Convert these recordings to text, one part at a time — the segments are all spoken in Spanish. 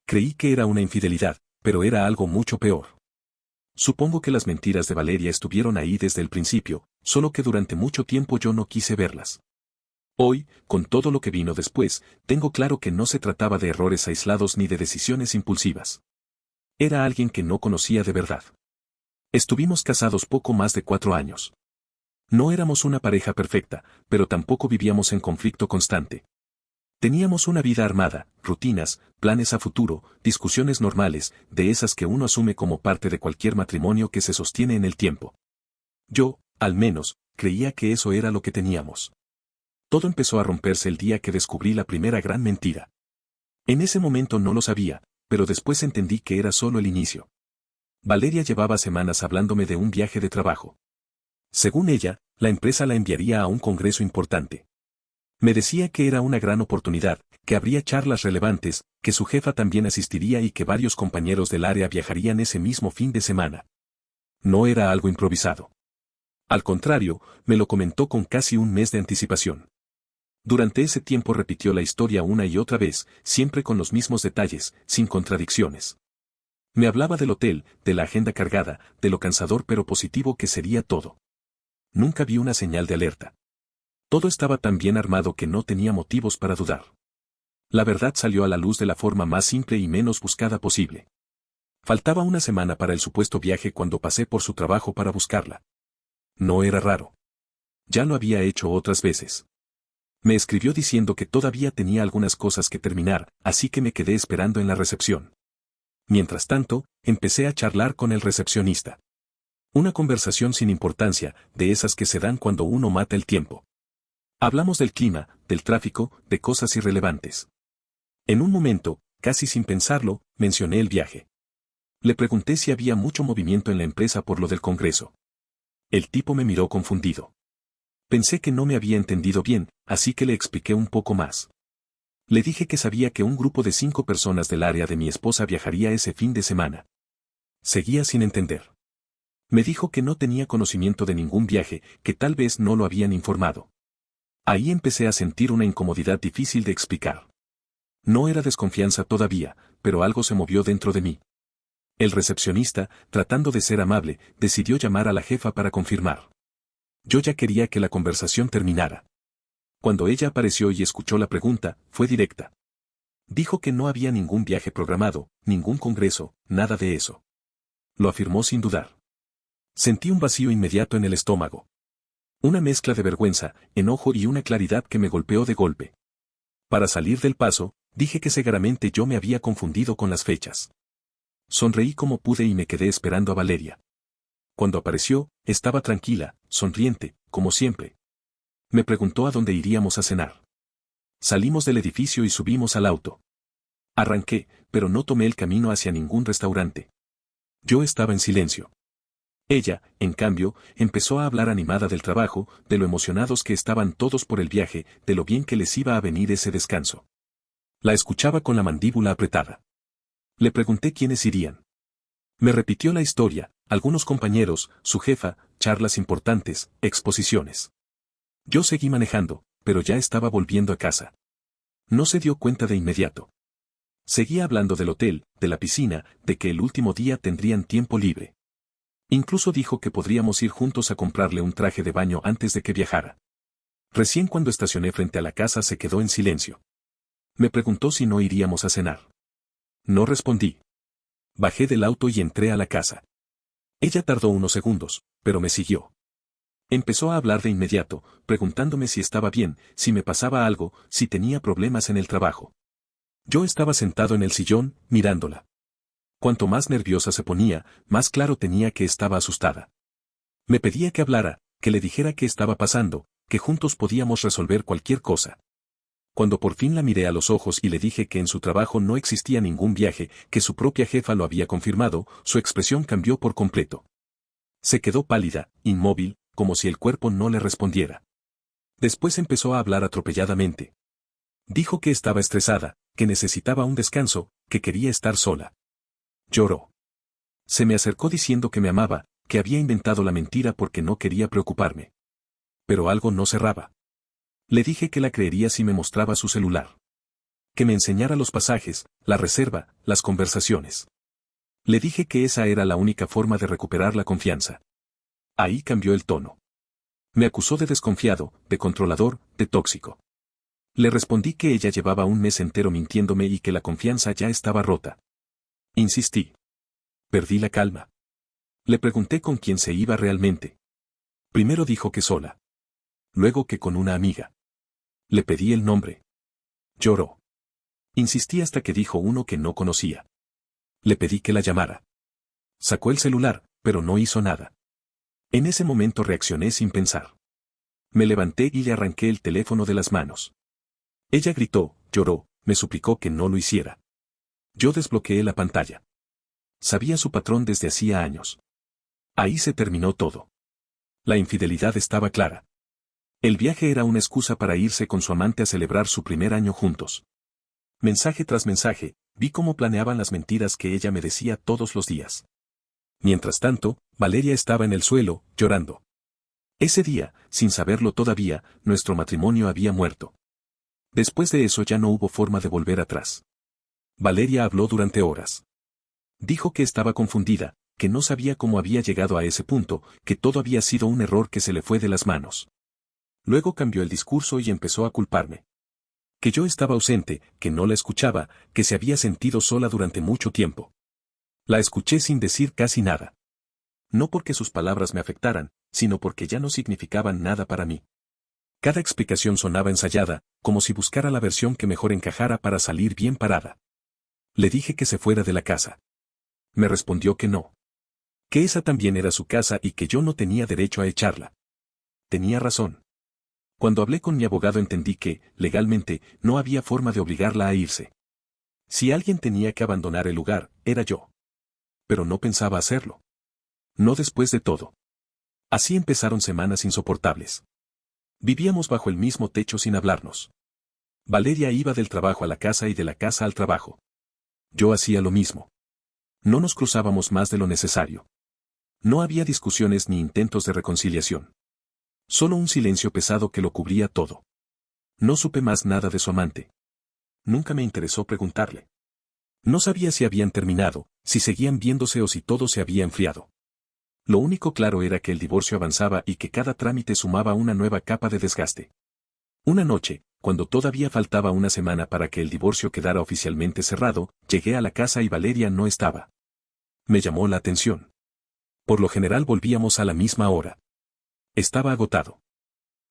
Creí que era una infidelidad, pero era algo mucho peor. Supongo que las mentiras de Valeria estuvieron ahí desde el principio, solo que durante mucho tiempo yo no quise verlas. Hoy, con todo lo que vino después, tengo claro que no se trataba de errores aislados ni de decisiones impulsivas. Era alguien que no conocía de verdad. Estuvimos casados poco más de 4 años. No éramos una pareja perfecta, pero tampoco vivíamos en conflicto constante. Teníamos una vida armada, rutinas, planes a futuro, discusiones normales, de esas que uno asume como parte de cualquier matrimonio que se sostiene en el tiempo. Yo, al menos, creía que eso era lo que teníamos. Todo empezó a romperse el día que descubrí la primera gran mentira. En ese momento no lo sabía, pero después entendí que era solo el inicio. Valeria llevaba semanas hablándome de un viaje de trabajo. Según ella, la empresa la enviaría a un congreso importante. Me decía que era una gran oportunidad, que habría charlas relevantes, que su jefa también asistiría y que varios compañeros del área viajarían ese mismo fin de semana. No era algo improvisado. Al contrario, me lo comentó con casi un mes de anticipación. Durante ese tiempo repitió la historia una y otra vez, siempre con los mismos detalles, sin contradicciones. Me hablaba del hotel, de la agenda cargada, de lo cansador pero positivo que sería todo. Nunca vi una señal de alerta. Todo estaba tan bien armado que no tenía motivos para dudar. La verdad salió a la luz de la forma más simple y menos buscada posible. Faltaba una semana para el supuesto viaje cuando pasé por su trabajo para buscarla. No era raro. Ya lo había hecho otras veces. Me escribió diciendo que todavía tenía algunas cosas que terminar, así que me quedé esperando en la recepción. Mientras tanto, empecé a charlar con el recepcionista. Una conversación sin importancia, de esas que se dan cuando uno mata el tiempo. Hablamos del clima, del tráfico, de cosas irrelevantes. En un momento, casi sin pensarlo, mencioné el viaje. Le pregunté si había mucho movimiento en la empresa por lo del congreso. El tipo me miró confundido. Pensé que no me había entendido bien, así que le expliqué un poco más. Le dije que sabía que un grupo de 5 personas del área de mi esposa viajaría ese fin de semana. Seguía sin entender. Me dijo que no tenía conocimiento de ningún viaje, que tal vez no lo habían informado. Ahí empecé a sentir una incomodidad difícil de explicar. No era desconfianza todavía, pero algo se movió dentro de mí. El recepcionista, tratando de ser amable, decidió llamar a la jefa para confirmar. Yo ya quería que la conversación terminara. Cuando ella apareció y escuchó la pregunta, fue directa. Dijo que no había ningún viaje programado, ningún congreso, nada de eso. Lo afirmó sin dudar. Sentí un vacío inmediato en el estómago. Una mezcla de vergüenza, enojo y una claridad que me golpeó de golpe. Para salir del paso, dije que seguramente yo me había confundido con las fechas. Sonreí como pude y me quedé esperando a Valeria. Cuando apareció, estaba tranquila, sonriente, como siempre. Me preguntó a dónde iríamos a cenar. Salimos del edificio y subimos al auto. Arranqué, pero no tomé el camino hacia ningún restaurante. Yo estaba en silencio. Ella, en cambio, empezó a hablar animada del trabajo, de lo emocionados que estaban todos por el viaje, de lo bien que les iba a venir ese descanso. La escuchaba con la mandíbula apretada. Le pregunté quiénes irían. Me repitió la historia, algunos compañeros, su jefa, charlas importantes, exposiciones. Yo seguí manejando, pero ya estaba volviendo a casa. No se dio cuenta de inmediato. Seguía hablando del hotel, de la piscina, de que el último día tendrían tiempo libre. Incluso dijo que podríamos ir juntos a comprarle un traje de baño antes de que viajara. Recién cuando estacioné frente a la casa se quedó en silencio. Me preguntó si no iríamos a cenar. No respondí. Bajé del auto y entré a la casa. Ella tardó unos segundos, pero me siguió. Empezó a hablar de inmediato, preguntándome si estaba bien, si me pasaba algo, si tenía problemas en el trabajo. Yo estaba sentado en el sillón, mirándola. Cuanto más nerviosa se ponía, más claro tenía que estaba asustada. Me pedía que hablara, que le dijera qué estaba pasando, que juntos podíamos resolver cualquier cosa. Cuando por fin la miré a los ojos y le dije que en su trabajo no existía ningún viaje, que su propia jefa lo había confirmado, su expresión cambió por completo. Se quedó pálida, inmóvil, como si el cuerpo no le respondiera. Después empezó a hablar atropelladamente. Dijo que estaba estresada, que necesitaba un descanso, que quería estar sola. Lloró. Se me acercó diciendo que me amaba, que había inventado la mentira porque no quería preocuparme. Pero algo no cerraba. Le dije que la creería si me mostraba su celular. Que me enseñara los pasajes, la reserva, las conversaciones. Le dije que esa era la única forma de recuperar la confianza. Ahí cambió el tono. Me acusó de desconfiado, de controlador, de tóxico. Le respondí que ella llevaba un mes entero mintiéndome y que la confianza ya estaba rota. Insistí. Perdí la calma. Le pregunté con quién se iba realmente. Primero dijo que sola. Luego que con una amiga. Le pedí el nombre. Lloró. Insistí hasta que dijo uno que no conocía. Le pedí que la llamara. Sacó el celular, pero no hizo nada. En ese momento reaccioné sin pensar. Me levanté y le arranqué el teléfono de las manos. Ella gritó, lloró, me suplicó que no lo hiciera. Yo desbloqueé la pantalla. Sabía su patrón desde hacía años. Ahí se terminó todo. La infidelidad estaba clara. El viaje era una excusa para irse con su amante a celebrar su primer año juntos. Mensaje tras mensaje, vi cómo planeaban las mentiras que ella me decía todos los días. Mientras tanto, Valeria estaba en el suelo, llorando. Ese día, sin saberlo todavía, nuestro matrimonio había muerto. Después de eso ya no hubo forma de volver atrás. Valeria habló durante horas. Dijo que estaba confundida, que no sabía cómo había llegado a ese punto, que todo había sido un error que se le fue de las manos. Luego cambió el discurso y empezó a culparme. Que yo estaba ausente, que no la escuchaba, que se había sentido sola durante mucho tiempo. La escuché sin decir casi nada. No porque sus palabras me afectaran, sino porque ya no significaban nada para mí. Cada explicación sonaba ensayada, como si buscara la versión que mejor encajara para salir bien parada. Le dije que se fuera de la casa. Me respondió que no. Que esa también era su casa y que yo no tenía derecho a echarla. Tenía razón. Cuando hablé con mi abogado entendí que, legalmente, no había forma de obligarla a irse. Si alguien tenía que abandonar el lugar, era yo. Pero no pensaba hacerlo. No después de todo. Así empezaron semanas insoportables. Vivíamos bajo el mismo techo sin hablarnos. Valeria iba del trabajo a la casa y de la casa al trabajo. Yo hacía lo mismo. No nos cruzábamos más de lo necesario. No había discusiones ni intentos de reconciliación. Solo un silencio pesado que lo cubría todo. No supe más nada de su amante. Nunca me interesó preguntarle. No sabía si habían terminado, si seguían viéndose o si todo se había enfriado. Lo único claro era que el divorcio avanzaba y que cada trámite sumaba una nueva capa de desgaste. Una noche, cuando todavía faltaba una semana para que el divorcio quedara oficialmente cerrado, llegué a la casa y Valeria no estaba. Me llamó la atención. Por lo general volvíamos a la misma hora. Estaba agotado.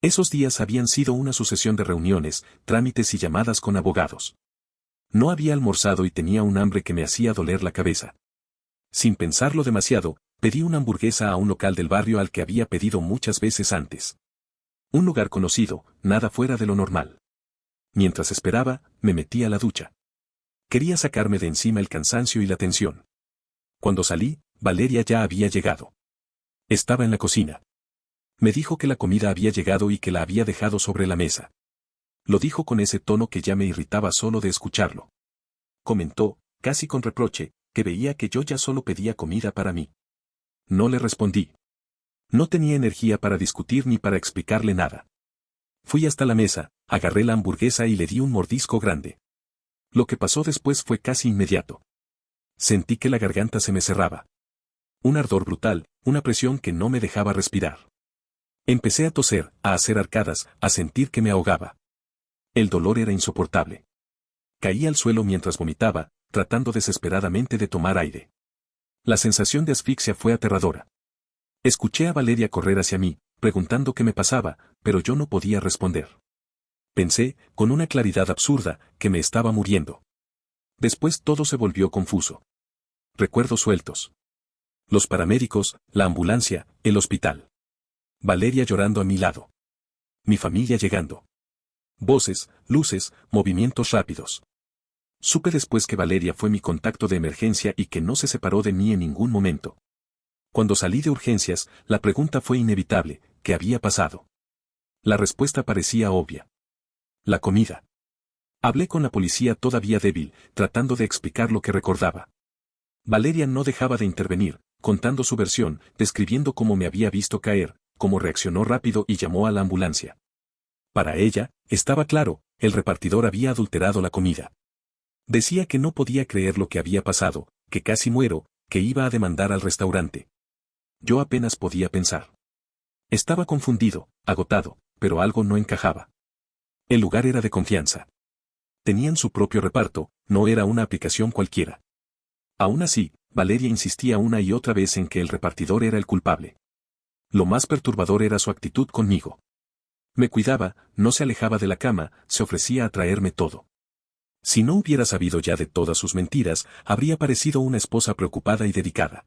Esos días habían sido una sucesión de reuniones, trámites y llamadas con abogados. No había almorzado y tenía un hambre que me hacía doler la cabeza. Sin pensarlo demasiado, pedí una hamburguesa a un local del barrio al que había pedido muchas veces antes. Un lugar conocido, nada fuera de lo normal. Mientras esperaba, me metí a la ducha. Quería sacarme de encima el cansancio y la tensión. Cuando salí, Valeria ya había llegado. Estaba en la cocina. Me dijo que la comida había llegado y que la había dejado sobre la mesa. Lo dijo con ese tono que ya me irritaba solo de escucharlo. Comentó, casi con reproche, que veía que yo ya solo pedía comida para mí. No le respondí. No tenía energía para discutir ni para explicarle nada. Fui hasta la mesa, agarré la hamburguesa y le di un mordisco grande. Lo que pasó después fue casi inmediato. Sentí que la garganta se me cerraba. Un ardor brutal, una presión que no me dejaba respirar. Empecé a toser, a hacer arcadas, a sentir que me ahogaba. El dolor era insoportable. Caí al suelo mientras vomitaba, tratando desesperadamente de tomar aire. La sensación de asfixia fue aterradora. Escuché a Valeria correr hacia mí, preguntando qué me pasaba, pero yo no podía responder. Pensé, con una claridad absurda, que me estaba muriendo. Después todo se volvió confuso. Recuerdos sueltos. Los paramédicos, la ambulancia, el hospital. Valeria llorando a mi lado. Mi familia llegando. Voces, luces, movimientos rápidos. Supe después que Valeria fue mi contacto de emergencia y que no se separó de mí en ningún momento. Cuando salí de urgencias, la pregunta fue inevitable, ¿qué había pasado? La respuesta parecía obvia. La comida. Hablé con la policía todavía débil, tratando de explicar lo que recordaba. Valeria no dejaba de intervenir, contando su versión, describiendo cómo me había visto caer, cómo reaccionó rápido y llamó a la ambulancia. Para ella, estaba claro, el repartidor había adulterado la comida. Decía que no podía creer lo que había pasado, que casi muero, que iba a demandar al restaurante. Yo apenas podía pensar. Estaba confundido, agotado, pero algo no encajaba. El lugar era de confianza. Tenían su propio reparto, no era una aplicación cualquiera. Aún así, Valeria insistía una y otra vez en que el repartidor era el culpable. Lo más perturbador era su actitud conmigo. Me cuidaba, no se alejaba de la cama, se ofrecía a traerme todo. Si no hubiera sabido ya de todas sus mentiras, habría parecido una esposa preocupada y dedicada.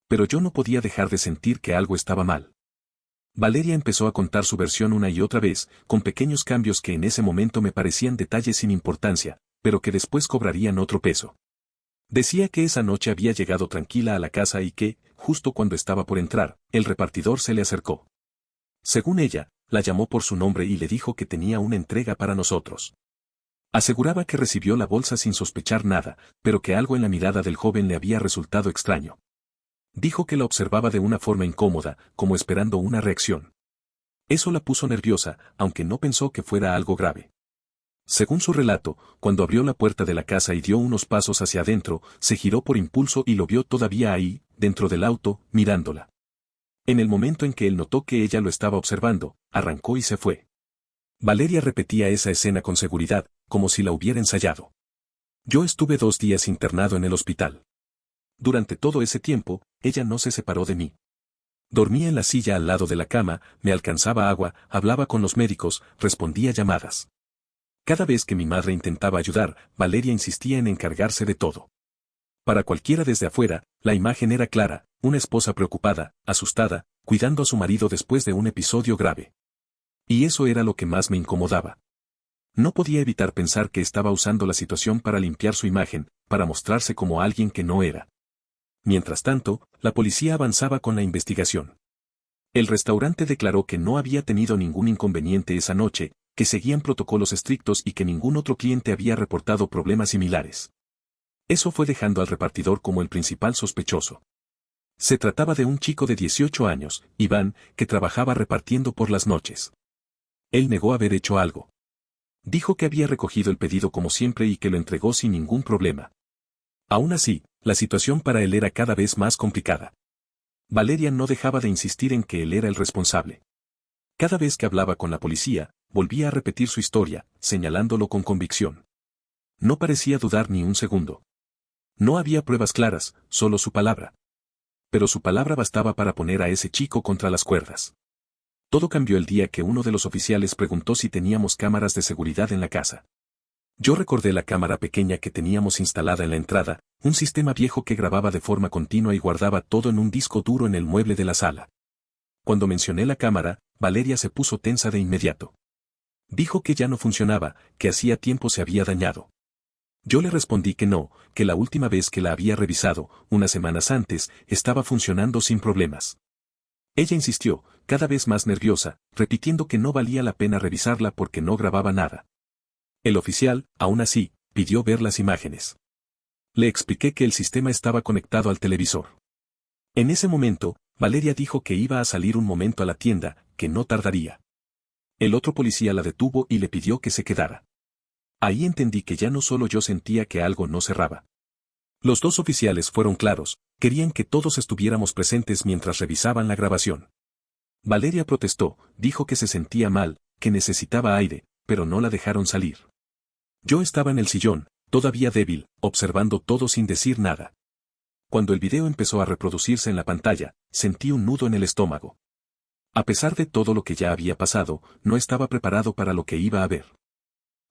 Pero yo no podía dejar de sentir que algo estaba mal. Valeria empezó a contar su versión una y otra vez, con pequeños cambios que en ese momento me parecían detalles sin importancia, pero que después cobrarían otro peso. Decía que esa noche había llegado tranquila a la casa y que, justo cuando estaba por entrar, el repartidor se le acercó. Según ella, la llamó por su nombre y le dijo que tenía una entrega para nosotros. Aseguraba que recibió la bolsa sin sospechar nada, pero que algo en la mirada del joven le había resultado extraño. Dijo que la observaba de una forma incómoda, como esperando una reacción. Eso la puso nerviosa, aunque no pensó que fuera algo grave. Según su relato, cuando abrió la puerta de la casa y dio unos pasos hacia adentro, se giró por impulso y lo vio todavía ahí, dentro del auto, mirándola. En el momento en que él notó que ella lo estaba observando, arrancó y se fue. Valeria repetía esa escena con seguridad, como si la hubiera ensayado. Yo estuve 2 días internado en el hospital. Durante todo ese tiempo, ella no se separó de mí. Dormía en la silla al lado de la cama, me alcanzaba agua, hablaba con los médicos, respondía llamadas. Cada vez que mi madre intentaba ayudar, Valeria insistía en encargarse de todo. Para cualquiera desde afuera, la imagen era clara, una esposa preocupada, asustada, cuidando a su marido después de un episodio grave. Y eso era lo que más me incomodaba. No podía evitar pensar que estaba usando la situación para limpiar su imagen, para mostrarse como alguien que no era. Mientras tanto, la policía avanzaba con la investigación. El restaurante declaró que no había tenido ningún inconveniente esa noche, que seguían protocolos estrictos y que ningún otro cliente había reportado problemas similares. Eso fue dejando al repartidor como el principal sospechoso. Se trataba de un chico de 18 años, Iván, que trabajaba repartiendo por las noches. Él negó haber hecho algo. Dijo que había recogido el pedido como siempre y que lo entregó sin ningún problema. Aún así, la situación para él era cada vez más complicada. Valeria no dejaba de insistir en que él era el responsable. Cada vez que hablaba con la policía, volvía a repetir su historia, señalándolo con convicción. No parecía dudar ni un segundo. No había pruebas claras, solo su palabra. Pero su palabra bastaba para poner a ese chico contra las cuerdas. Todo cambió el día que uno de los oficiales preguntó si teníamos cámaras de seguridad en la casa. Yo recordé la cámara pequeña que teníamos instalada en la entrada, un sistema viejo que grababa de forma continua y guardaba todo en un disco duro en el mueble de la sala. Cuando mencioné la cámara, Valeria se puso tensa de inmediato. Dijo que ya no funcionaba, que hacía tiempo se había dañado. Yo le respondí que no, que la última vez que la había revisado, unas semanas antes, estaba funcionando sin problemas. Ella insistió, cada vez más nerviosa, repitiendo que no valía la pena revisarla porque no grababa nada. El oficial, aún así, pidió ver las imágenes. Le expliqué que el sistema estaba conectado al televisor. En ese momento, Valeria dijo que iba a salir un momento a la tienda, que no tardaría. El otro policía la detuvo y le pidió que se quedara. Ahí entendí que ya no solo yo sentía que algo no cerraba. Los 2 oficiales fueron claros, querían que todos estuviéramos presentes mientras revisaban la grabación. Valeria protestó, dijo que se sentía mal, que necesitaba aire, pero no la dejaron salir. Yo estaba en el sillón, todavía débil, observando todo sin decir nada. Cuando el video empezó a reproducirse en la pantalla, sentí un nudo en el estómago. A pesar de todo lo que ya había pasado, no estaba preparado para lo que iba a ver.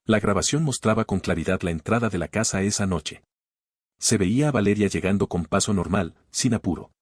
La grabación mostraba con claridad la entrada de la casa esa noche. Se veía a Valeria llegando con paso normal, sin apuro.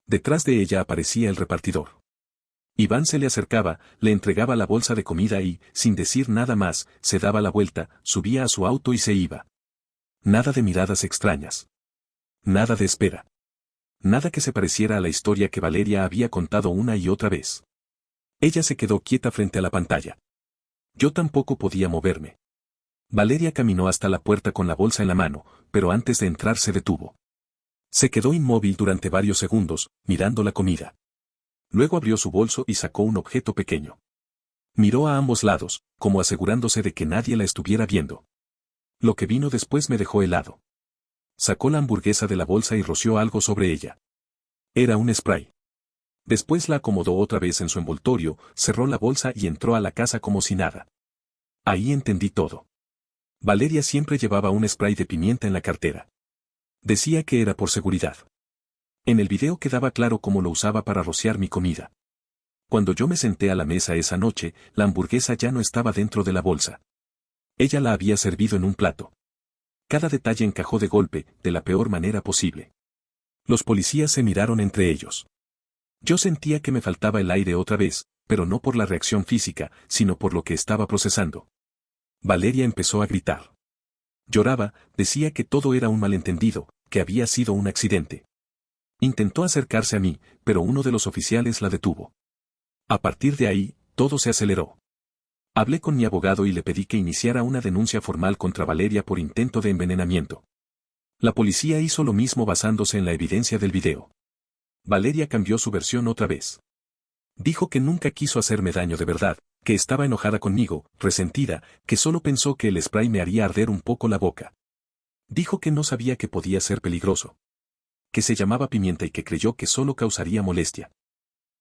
Detrás de ella aparecía el repartidor. Iván se le acercaba, le entregaba la bolsa de comida y, sin decir nada más, se daba la vuelta, subía a su auto y se iba. Nada de miradas extrañas. Nada de espera. Nada que se pareciera a la historia que Valeria había contado una y otra vez. Ella se quedó quieta frente a la pantalla. Yo tampoco podía moverme. Valeria caminó hasta la puerta con la bolsa en la mano, pero antes de entrar se detuvo. Se quedó inmóvil durante varios segundos, mirando la comida. Luego abrió su bolso y sacó un objeto pequeño. Miró a ambos lados, como asegurándose de que nadie la estuviera viendo. Lo que vino después me dejó helado. Sacó la hamburguesa de la bolsa y roció algo sobre ella. Era un spray. Después la acomodó otra vez en su envoltorio, cerró la bolsa y entró a la casa como si nada. Ahí entendí todo. Valeria siempre llevaba un spray de pimienta en la cartera. Decía que era por seguridad. En el video quedaba claro cómo lo usaba para rociar mi comida. Cuando yo me senté a la mesa esa noche, la hamburguesa ya no estaba dentro de la bolsa. Ella la había servido en un plato. Cada detalle encajó de golpe, de la peor manera posible. Los policías se miraron entre ellos. Yo sentía que me faltaba el aire otra vez, pero no por la reacción física, sino por lo que estaba procesando. Valeria empezó a gritar. Lloraba, decía que todo era un malentendido, que había sido un accidente. Intentó acercarse a mí, pero uno de los oficiales la detuvo. A partir de ahí, todo se aceleró. Hablé con mi abogado y le pedí que iniciara una denuncia formal contra Valeria por intento de envenenamiento. La policía hizo lo mismo basándose en la evidencia del video. Valeria cambió su versión otra vez. Dijo que nunca quiso hacerme daño de verdad, que estaba enojada conmigo, resentida, que solo pensó que el spray me haría arder un poco la boca. Dijo que no sabía que podía ser peligroso. Que se llamaba pimienta y que creyó que solo causaría molestia.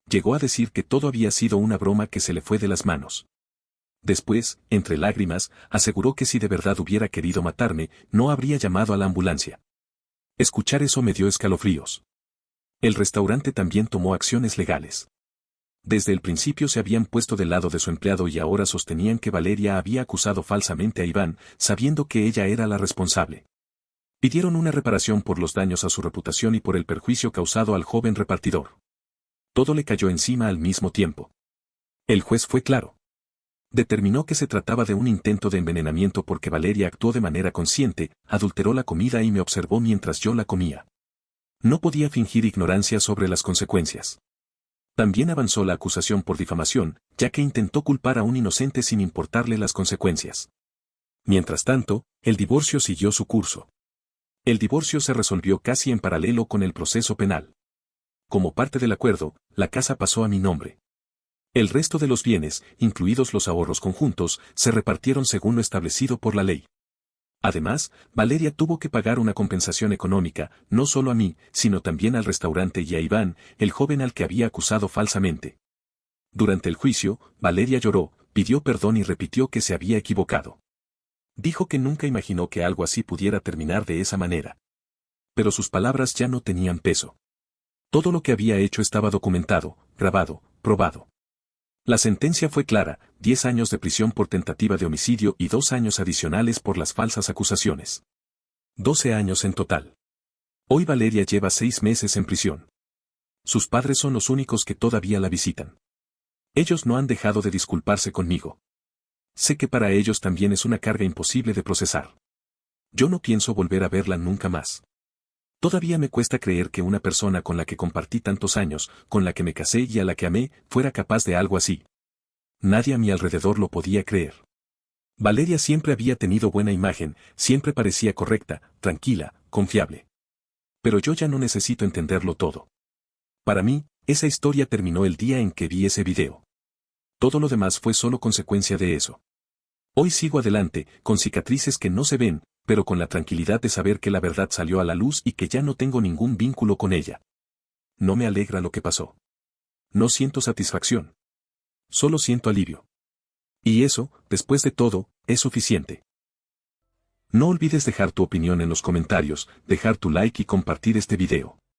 Llegó a decir que todo había sido una broma que se le fue de las manos. Después, entre lágrimas, aseguró que si de verdad hubiera querido matarme, no habría llamado a la ambulancia. Escuchar eso me dio escalofríos. El restaurante también tomó acciones legales. Desde el principio se habían puesto del lado de su empleado y ahora sostenían que Valeria había acusado falsamente a Iván, sabiendo que ella era la responsable. Pidieron una reparación por los daños a su reputación y por el perjuicio causado al joven repartidor. Todo le cayó encima al mismo tiempo. El juez fue claro. Determinó que se trataba de un intento de envenenamiento porque Valeria actuó de manera consciente, adulteró la comida y me observó mientras yo la comía. No podía fingir ignorancia sobre las consecuencias. También avanzó la acusación por difamación, ya que intentó culpar a un inocente sin importarle las consecuencias. Mientras tanto, el divorcio siguió su curso. El divorcio se resolvió casi en paralelo con el proceso penal. Como parte del acuerdo, la casa pasó a mi nombre. El resto de los bienes, incluidos los ahorros conjuntos, se repartieron según lo establecido por la ley. Además, Valeria tuvo que pagar una compensación económica, no solo a mí, sino también al restaurante y a Iván, el joven al que había acusado falsamente. Durante el juicio, Valeria lloró, pidió perdón y repitió que se había equivocado. Dijo que nunca imaginó que algo así pudiera terminar de esa manera. Pero sus palabras ya no tenían peso. Todo lo que había hecho estaba documentado, grabado, probado. La sentencia fue clara, 10 años de prisión por tentativa de homicidio y 2 años adicionales por las falsas acusaciones. 12 años en total. Hoy Valeria lleva 6 meses en prisión. Sus padres son los únicos que todavía la visitan. Ellos no han dejado de disculparse conmigo. Sé que para ellos también es una carga imposible de procesar. Yo no pienso volver a verla nunca más. Todavía me cuesta creer que una persona con la que compartí tantos años, con la que me casé y a la que amé, fuera capaz de algo así. Nadie a mi alrededor lo podía creer. Valeria siempre había tenido buena imagen, siempre parecía correcta, tranquila, confiable. Pero yo ya no necesito entenderlo todo. Para mí, esa historia terminó el día en que vi ese video. Todo lo demás fue solo consecuencia de eso. Hoy sigo adelante, con cicatrices que no se ven, pero con la tranquilidad de saber que la verdad salió a la luz y que ya no tengo ningún vínculo con ella. No me alegra lo que pasó. No siento satisfacción. Solo siento alivio. Y eso, después de todo, es suficiente. No olvides dejar tu opinión en los comentarios, dejar tu like y compartir este video.